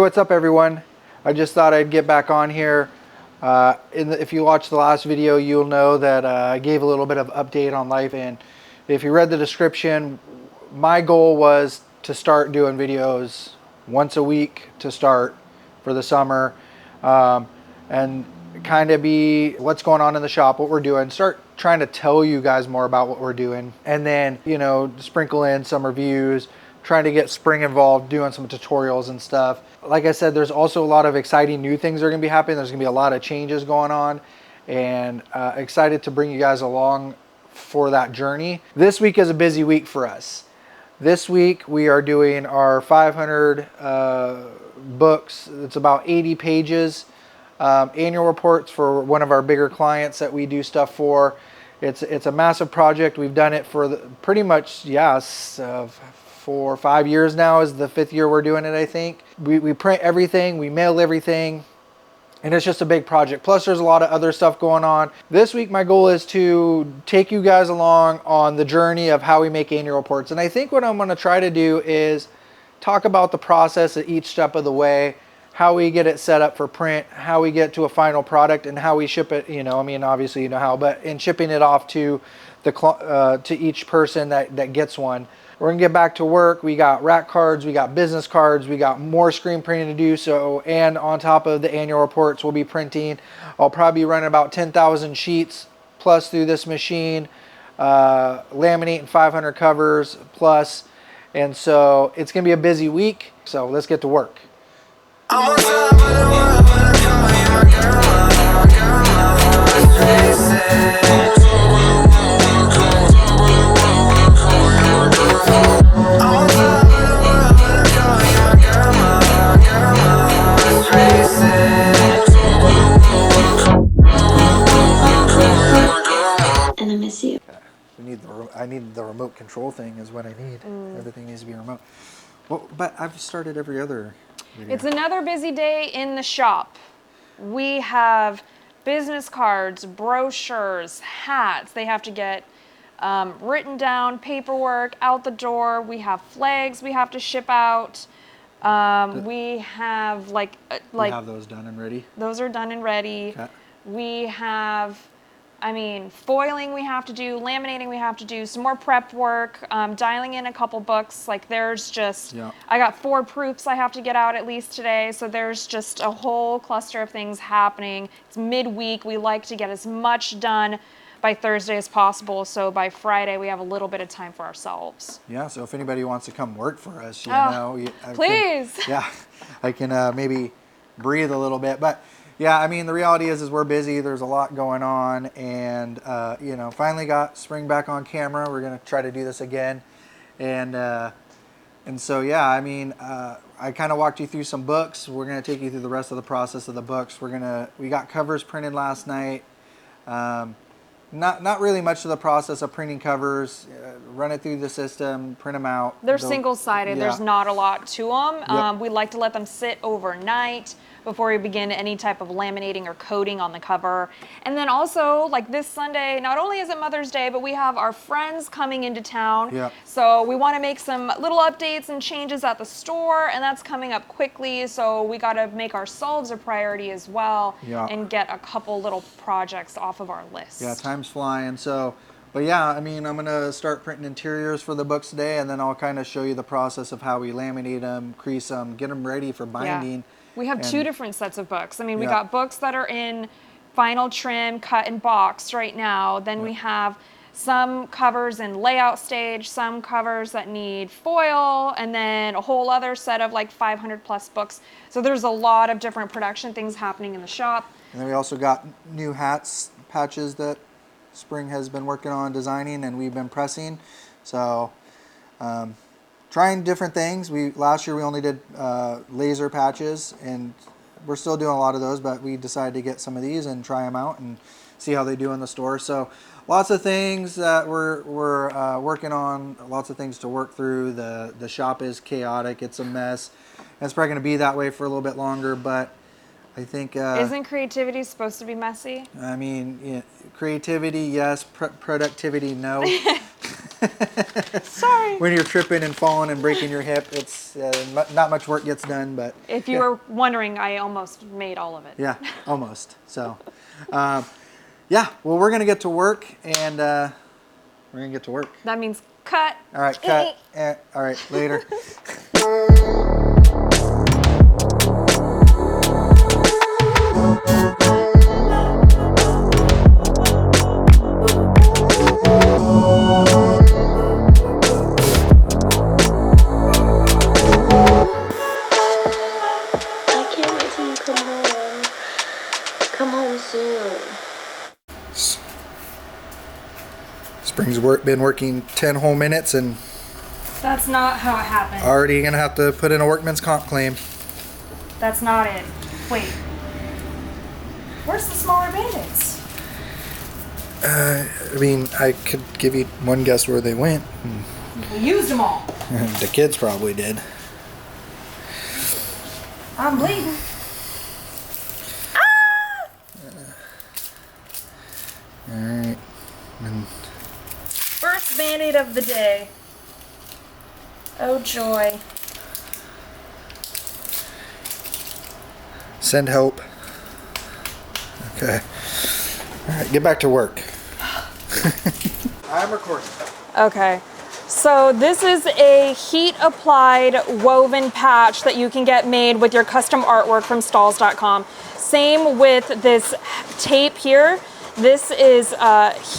what's up everyone? I just thought I'd get back on here. If you watched the last video, you'll know that I gave a little bit of update on life, and if you read the description, my goal was to start doing videos once a week to start for the summer, and kind of be what's going on in the shop, what we're doing, start trying to tell you guys more about what we're doing, and then, you know, sprinkle in some reviews, trying to get Spring involved, doing some tutorials and stuff. Like I said, there's also a lot of exciting new things that are going to be happening. There's going to be a lot of changes going on, and excited to bring you guys along for that journey. This week is a busy week for us. This week we are doing our 500 books. It's about 80 pages. Annual reports for one of our bigger clients that we do stuff for. It's a massive project. We've done it for pretty much, 4 or 5 years now is the 5th year we're doing it, I think. We print everything, we mail everything, and it's just a big project. Plus there's a lot of other stuff going on. This week my goal is to take you guys along on the journey of how we make annual reports. And I think what I'm going to try to do is talk about the process at each step of the way, how we get it set up for print, how we get to a final product, and how we ship it. You know, I mean, obviously you know how, but in shipping it off to to each person that gets one. We're gonna get back to work. We got rack cards, we got business cards, we got more screen printing to do. So, and on top of the annual reports, we'll be printing. I'll probably be running about 10,000 sheets plus through this machine, laminating 500 covers plus, and so it's gonna be a busy week. So let's get to work. And I miss you. I need the remote control thing is what I need. Everything needs to be remote. Well, but I've started every other video. It's another busy day in the shop. We have business cards, brochures, hats. They have to get written down, paperwork, out the door. We have flags we have to ship out. We have we have those done and ready. Those are done and ready. Okay. We have, foiling we have to do, laminating we have to do, some more prep work, dialing in a couple books. Like there's just, I got 4 proofs I have to get out at least today. So there's just a whole cluster of things happening. It's midweek. We like to get as much done by Thursday as possible. So by Friday, we have a little bit of time for ourselves. Yeah, so if anybody wants to come work for us, you know. Please. I can maybe breathe a little bit. But yeah, I mean, the reality is we're busy. There's a lot going on, and you know, finally got Spring back on camera. We're gonna try to do this again, and so yeah, I mean, I kind of walked you through some books. We're gonna take you through the rest of the process of the books. We got covers printed last night. Not really much of the process of printing covers. Run it through the system, print them out. They're single-sided. Yeah. There's not a lot to them. Yep. We like to let them sit overnight before we begin any type of laminating or coating on the cover. And then also, like this Sunday, not only is it Mother's Day, but we have our friends coming into town. Yep. So we want to make some little updates and changes at the store, and that's coming up quickly. So we got to make ourselves a priority as well, and get a couple little projects off of our list. Yeah, time's flying. So, but yeah, I mean, I'm gonna start printing interiors for the books today, and then I'll kind of show you the process of how we laminate them, crease them, get them ready for binding. Yeah. We have 2 different sets of books. We got books that are in final trim, cut and boxed right now. Then we have some covers in layout stage, some covers that need foil, and then a whole other set of like 500 plus books. So there's a lot of different production things happening in the shop. And then we also got new hats, patches that Spring has been working on designing, and we've been pressing. So trying different things. Last year we only did laser patches, and we're still doing a lot of those, but we decided to get some of these and try them out and see how they do in the store. So lots of things that we're working on, lots of things to work through. The shop is chaotic. It's a mess. And it's probably going to be that way for a little bit longer, but I think... Isn't creativity supposed to be messy? I mean, creativity, yes. Productivity, no. Sorry. When you're tripping and falling and breaking your hip, it's not much work gets done. But if you were wondering, I almost made all of it. Yeah, almost. So, yeah. Well, we're gonna get to work, and we're gonna get to work. That means cut. All right, cut. All right, later. Spring's been working 10 whole minutes and That's not how it happened. already gonna have to put in a workman's comp claim. That's not it. Wait. Where's the smaller band-aids? I mean, I could give you one guess where they went. We used them all. The kids probably did. I'm bleeding. Alright. First band-aid of the day. Oh joy. Send help. Okay. Alright, get back to work. I'm recording. Okay. So this is a heat applied woven patch that you can get made with your custom artwork from stalls.com. Same with this tape here. This is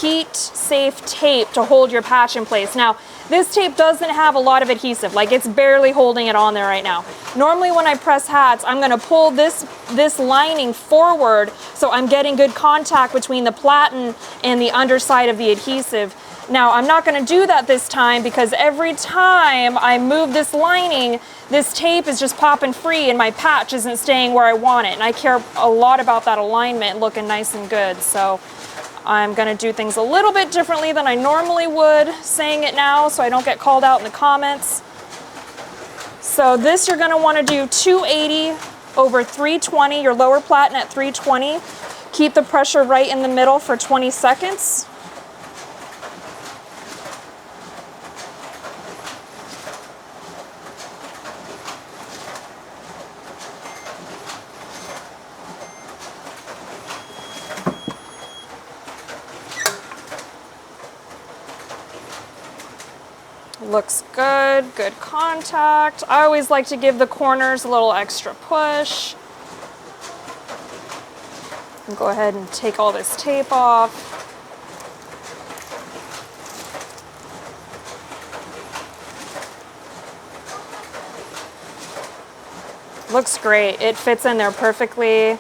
heat safe tape to hold your patch in place. Now, this tape doesn't have a lot of adhesive, like it's barely holding it on there right now. Normally when I press hats, I'm gonna pull this lining forward so I'm getting good contact between the platen and the underside of the adhesive. Now, I'm not gonna do that this time because every time I move this lining, this tape is just popping free and my patch isn't staying where I want it. And I care a lot about that alignment looking nice and good. So I'm gonna do things a little bit differently than I normally would, saying it now so I don't get called out in the comments. So this you're gonna wanna do 280 over 320, your lower platen at 320. Keep the pressure right in the middle for 20 seconds. Looks good, good contact. I always like to give the corners a little extra push. And go ahead and take all this tape off. Looks great, it fits in there perfectly.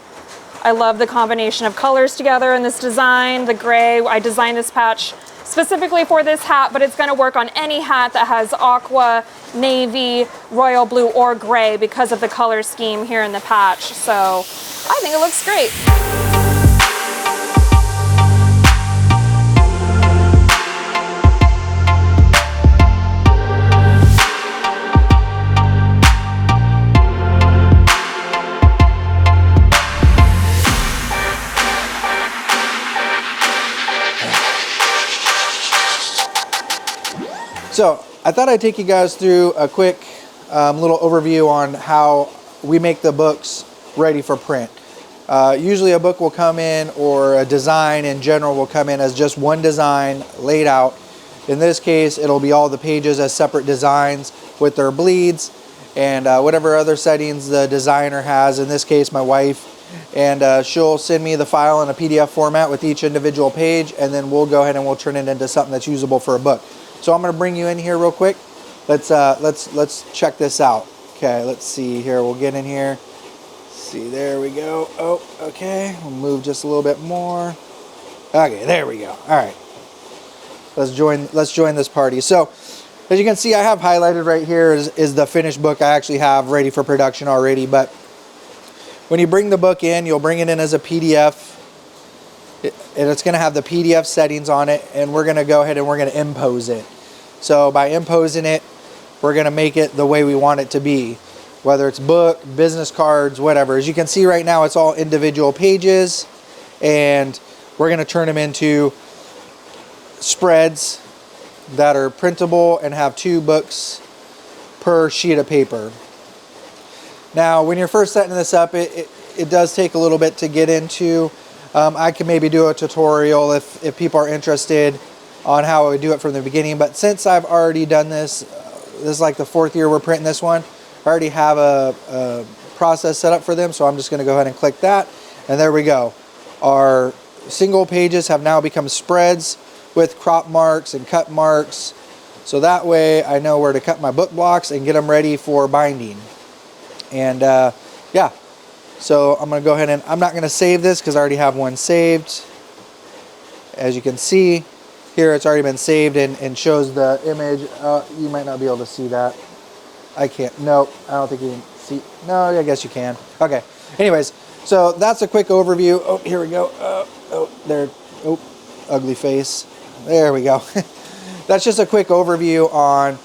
I love the combination of colors together in this design. The gray, I designed this patch specifically for this hat, but it's gonna work on any hat that has aqua, navy, royal blue, or gray because of the color scheme here in the patch. So I think it looks great. So I thought I'd take you guys through a quick little overview on how we make the books ready for print. Usually a book will come in, or a design in general will come in as just one design laid out. In this case, it'll be all the pages as separate designs with their bleeds and whatever other settings the designer has. In this case, my wife, and she'll send me the file in a PDF format with each individual page, and then we'll go ahead and we'll turn it into something that's usable for a book. So I'm going to bring you in here real quick. Let's check this out. Okay, let's see here. We'll get in here. See, there we go. Oh, okay. We'll move just a little bit more. Okay, there we go. All right. Let's join this party. So, as you can see, I have highlighted right here is the finished book I actually have ready for production already. But when you bring the book in, you'll bring it in as a PDF. And it's going to have the PDF settings on it, and we're going to go ahead and we're going to impose it. So by imposing it, we're going to make it the way we want it to be, whether it's book, business cards, whatever. As you can see right now, it's all individual pages, and we're going to turn them into spreads that are printable and have 2 books per sheet of paper. Now, when you're first setting this up, it does take a little bit to get into. I can maybe do a tutorial if people are interested on how I would do it from the beginning. But since I've already done this, this is like the 4th year we're printing this one. I already have a process set up for them, so I'm just going to go ahead and click that. And there we go. Our single pages have now become spreads with crop marks and cut marks. So that way I know where to cut my book blocks and get them ready for binding. And yeah, so I'm going to go ahead and I'm not going to save this because I already have one saved. As you can see here, it's already been saved and shows the image. You might not be able to see that. I can't. Nope, I don't think you can see. No, I guess you can. Okay. Anyways, so that's a quick overview. Oh, here we go. Oh, there. Oh, ugly face. There we go. That's just a quick overview on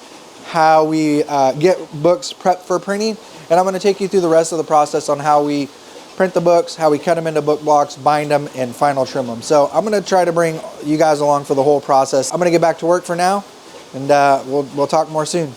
how we get books prepped for printing. And I'm going to take you through the rest of the process on how we print the books, how we cut them into book blocks, bind them, and final trim them. So I'm going to try to bring you guys along for the whole process. I'm going to get back to work for now, and we'll talk more soon.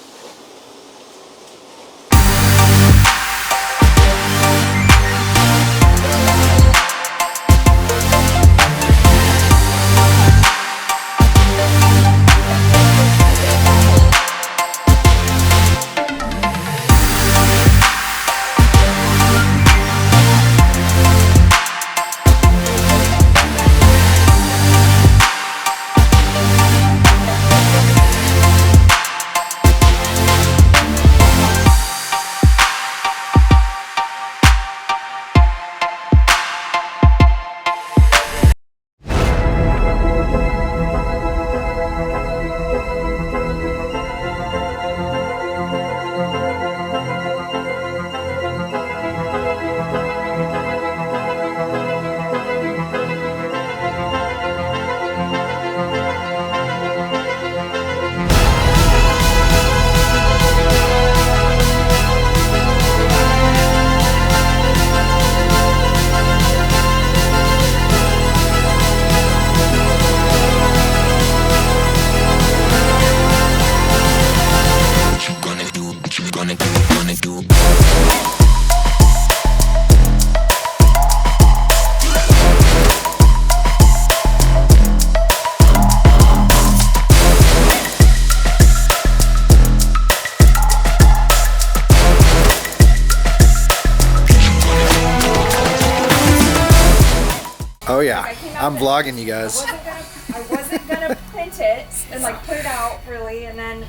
Oh yeah, I'm vlogging you guys. I wasn't gonna print it and like put it out really, and then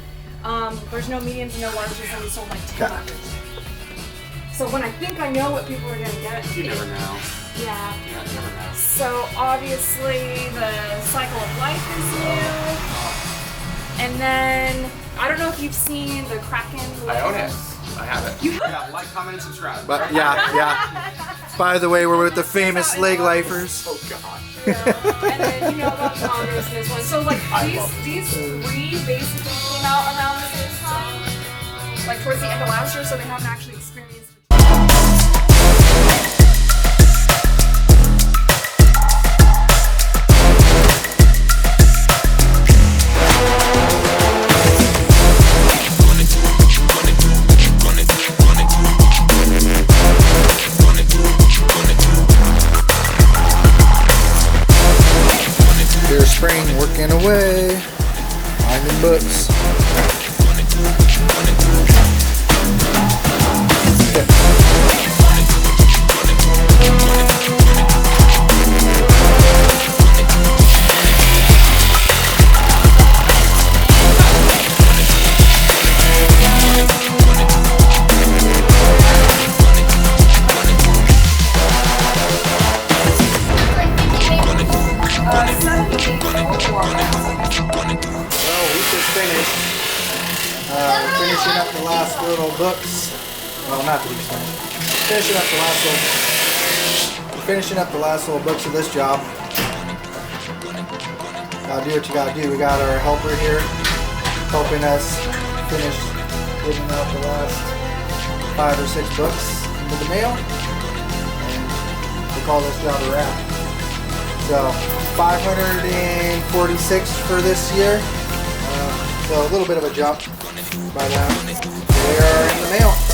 there's no mediums and no larges, and we sold like 10 larges. So when I think I know what people are gonna get, you never know. Yeah. You never know. So obviously the cycle of life is new, and then I don't know if you've seen the Kraken. I own it. I have it. Yeah, like, comment, and subscribe. But yeah. By the way, we're with the famous leg lifers. Oh god. Yeah. And then you know about Congress, this one. So like these 3 basically came out around the same time, like towards the end of last year, so they haven't actually experienced. Spring working away, finding books. Finishing up the last little books. Well, not these ones. Finishing up the last little books of this job. Gotta do what you gotta do. We got our helper here helping us finish getting out the last 5 or 6 books into the mail. And we call this job a wrap. So 546 for this year. So a little bit of a jump, but they are in the mail.